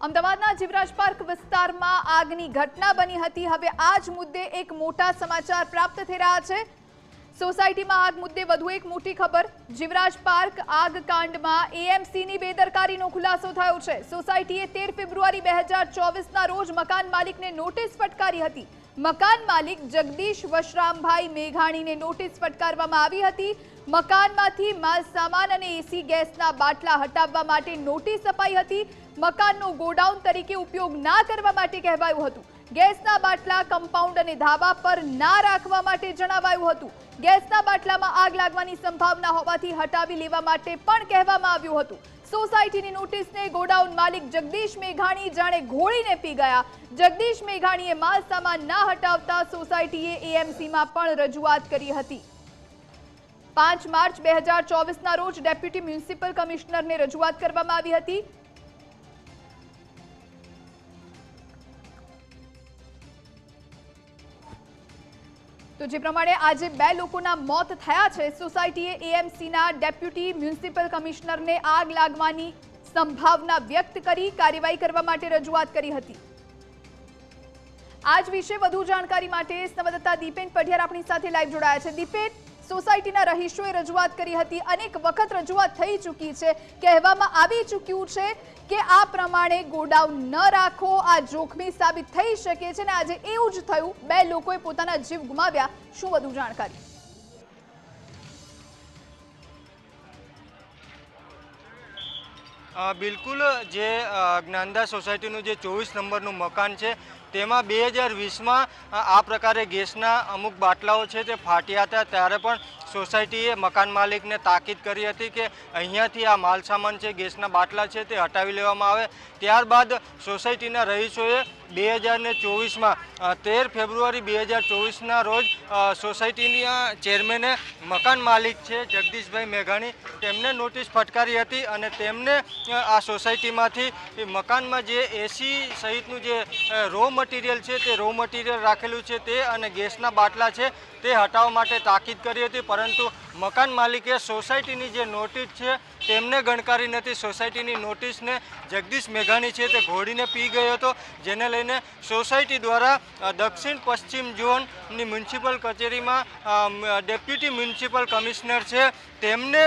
અમદાવાદના જીવરાજ પાર્ક વિસ્તારમાં આગની ઘટના બની હતી। હવે આ જ મુદ્દે એક મોટા સમાચાર પ્રાપ્ત થઈ રહ્યા છે। સોસાયટીમાં આગ મુદ્દે વધુ એક મોટી ખબર। જીવરાજ પાર્ક આગકાંડમાં એએમસીની બેદરકારીનો ખુલાસો થયો છે। સોસાયટીએ 13 ફેબ્રુઆરી 2024ના રોજ મકાન માલિકને નોટિસ ફટકારી હતી। મકાન માલિક જગદીશ વશરામભાઈ મેઘાણીને નોટિસ ફટકારવામાં આવી હતી। મકાનમાંથી માલ સામાન અને એસી ગેસના બાટલા હટાવવા માટે નોટિસ અપાઈ હતી। મકાનનો ગોડાઉન તરીકે ઉપયોગ ના કરવા માટે કહેવાયું હતું। ગેસના બાટલા કમ્પાઉન્ડ અને ધાબા પર ના રાખવા માટે જણાવાયું હતું। ગેસના બાટલામાં આગ લાગવાની સંભાવના હોવાથી હટાવી લેવા માટે પણ કહેવામાં આવ્યું હતું। સોસાયટીની નોટિસને ગોડાઉન માલિક જગદીશ મેઘાણી જાણે ઘોળીને પી ગયા। જગદીશ મેઘાણીએ માલ સામાન ના હટાવતા સોસાયટીએ એએમસીમાં પણ રજૂઆત કરી હતી। 5 માર્ચ 2024ના રોજ ડેપ્યુટી મ્યુનિસિપલ કમિશનરને રજૂઆત કરવામાં આવી હતી। તો જે પ્રમાણે આજે 2 લોકોના મોત થયા છે। સોસાયટીએ એએમસીના ડેપ્યુટી મ્યુનિસિપલ કમિશનરને આગ લાગવાની સંભાવના વ્યક્ત કરી કાર્યવાહી કરવા માટે રજૂઆત કરી હતી। આજ વિશે વધુ જાણકારી માટે સંવાદદાતા દીપેન પઢિયાર આપણી સાથે લાઈવ જોડાયા છે। દીપેન, સોસાયટીના રહીશોએ રજૂઆત કરી હતી, અનેક વખત રજૂઆત થઈ ચૂકી છે, કહેવામાં આવી ચૂક્યું છે કે આ પ્રમાણે ગોડાઉન ન રાખો, આ જોખમી સાબિત થઈ શકે છે ને આજે એવું જ થયું। 2 લોકોએ પોતાના જીવ ગુમાવ્યા। શું વધુ જાણકારી? બિલકુલ, જે જ્ઞાનદાસ સોસાયટીનું જે 24 નંબરનું મકાન છે તેમાં 2020માં આ પ્રકારે ગેસના અમુક બાટલાઓ છે તે ફાટ્યા હતા। ત્યારે પણ સોસાયટીએ મકાન માલિકને તાકીદ કરી હતી કે અહીંયાથી આ માલસામાન છે, ગેસના બાટલા છે તે હટાવી લેવામાં આવે। ત્યારબાદ સોસાયટીના રહીશોએ 2024માં 13 ફેબ્રુઆરી 2024ના રોજ સોસાયટીના ચેરમેને મકાન માલિક છે જગદીશભાઈ મેઘાણી તેમને નોટિસ ફટકારી હતી અને તેમને આ સોસાયટીમાંથી મકાનમાં જે એસી સહિતનું જે રો મટીરિયલ છે તે રો મટીરિયલ રાખેલું છે તે અને ગેસના બાટલા છે તે હટાવવા માટે તાકીદ કરી હતી, પરંતુ મકાન માલિકે સોસાયટીની જે નોટિસ છે તેમને ગણકારી નથી। સોસાયટીની નોટિસને જગદીશ મેઘાણી છે તે ઘોડીને પી ગયો હતો, જેને લઈને સોસાયટી દ્વારા દક્ષિણ પશ્ચિમ ઝોનની મ્યુનિસિપલ કચેરીમાં ડેપ્યુટી મ્યુનિસિપલ કમિશનર છે તેમને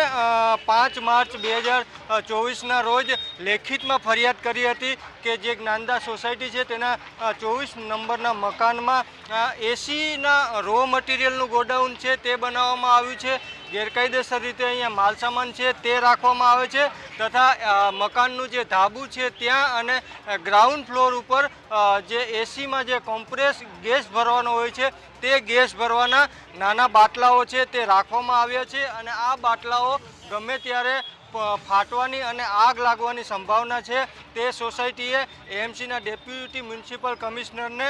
5 માર્ચ 2024ના રોજ લેખિતમાં ફરિયાદ કરી હતી કે જે જ્ઞાનદાસ સોસાયટી છે તેના 24 નંબરના મકાનમાં એસીના રો મટીરિયલનું ગોડાઉન છે તે બનાવવામાં આવ્યું છે। ગેરકાયદેસર રીતે અહીંયા માલસામાન છે તે રાખવામાં આવે છે તથા મકાનનું જે ધાબુ છે ત્યાં અને ગ્રાઉન્ડ ફ્લોર ઉપર જે એસીમાં જે કોમ્પ્રેસ ગેસ ભરવાનો હોય છે તે ગેસ ભરવાના નાના બાટલાઓ છે તે રાખવામાં આવ્યા છે અને આ બાટલાઓ ગમે ત્યારે ફાટવાની અને આગ લાગવાની સંભાવના છે। તે સોસાયટીએ એએમસીના ડેપ્યુટી મ્યુનિસિપલ કમિશનરને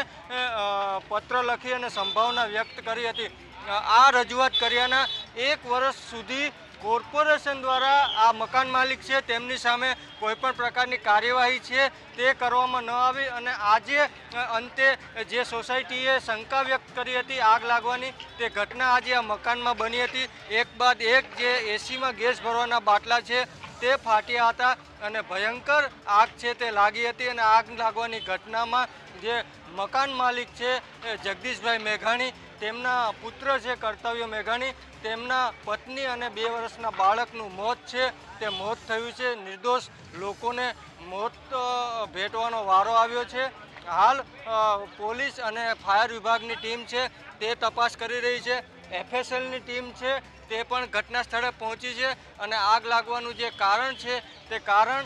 પત્ર લખી અને સંભાવના વ્યક્ત કરી હતી। આ રજૂઆત કર્યાના 1 વર્ષ સુધી કોર્પોરેશન દ્વારા આ મકાન માલિક છે તેમની સામે કોઈપણ પ્રકારની કાર્યવાહી છે તે કરવામાં ન આવી અને આજે અંતે જે સોસાયટીએ શંકા વ્યક્ત કરી હતી આગ લાગવાની તે ઘટના આજે આ મકાનમાં બની હતી। એક બાદ એક જે એસીમાં ગેસ ભરવાના બાટલા છે તે ફાટ્યા હતા અને ભયંકર આગ છે તે લાગી હતી અને આગ લાગવાની ઘટનામાં જે મકાન માલિક છે જગદીશભાઈ મેઘાણી, તેમના પુત્ર છે કર્તવ્ય મેઘાણી, તેમના પત્ની અને 2 વર્ષના બાળકનું મોત છે તે મોત થયું છે। નિર્દોષ લોકોને મોત ભેટવાનો વારો આવ્યો છે। હાલ પોલીસ અને ફાયર વિભાગની ટીમ છે તે તપાસ કરી રહી છે। એફએસએલની ટીમ છે તે પણ ઘટના સ્થળે પહોંચી છે અને આગ લાગવાનું જે કારણ છે તે કારણ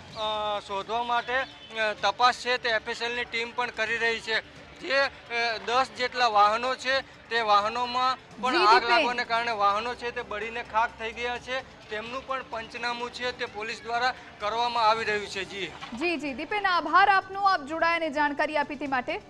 શોધવા માટે તપાસ છે તે એફએસએલની ટીમ પણ કરી રહી છે। જે 10 જેટલા વાહનો છે તે વાહનોમાં પણ આગ લાગવાને કારણે વાહનો છે તે બળીને ખાખ થઈ ગયા છે, તેમનું પણ પંચનામું છે તે પોલીસ દ્વારા કરવામાં આવી રહ્યું છે। જી દીપેન, આભાર આપનો, આપ જોડાયા અને જાણકારી આપી તે માટે।